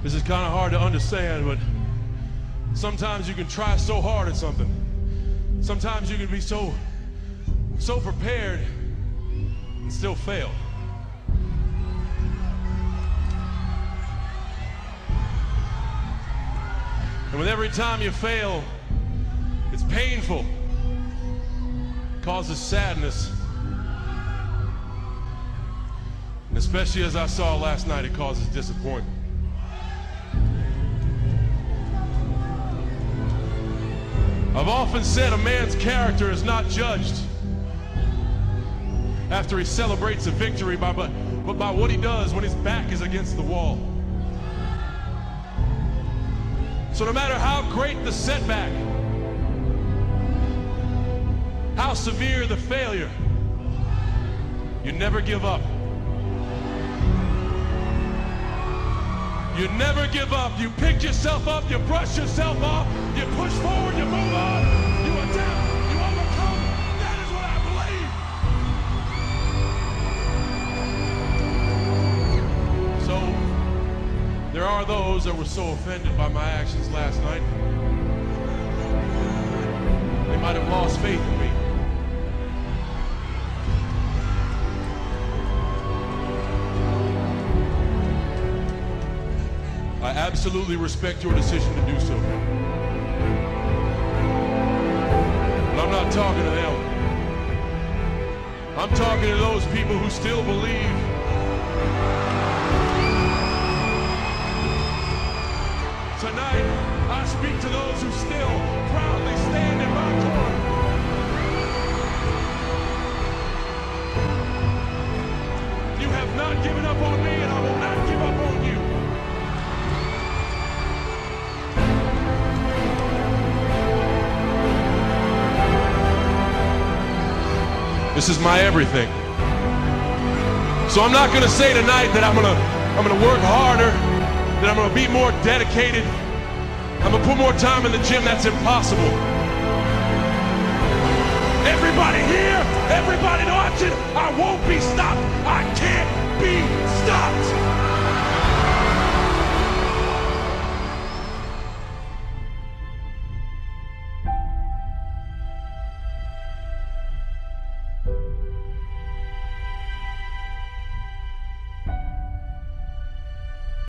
This is kind of hard to understand, but sometimes you can try so hard at something. Sometimes you can be so prepared and still fail. And with every time you fail, it's painful. It causes sadness. And especially as I saw last night, it causes disappointment. I've often said a man's character is not judged after he celebrates a victory, but by what he does when his back is against the wall. So no matter how great the setback, how severe the failure, you never give up. You never give up. You pick yourself up, you brush yourself off, you push forward, you move on, you adapt, you overcome. That is what I believe. So, there are those that were so offended by my actions last night. They might have lost faith in me. I absolutely respect your decision to do so. But I'm not talking to them. I'm talking to those people who still believe tonight. I speak to those who still proudly stand in my corner. You have not given up on me, and I will not give up on you. This is my everything. So I'm not gonna say tonight that I'm gonna work harder, that I'm gonna be more dedicated, I'm gonna put more time in the gym. That's impossible. Everybody here, everybody watching, I won't be stopped. I can't be stopped.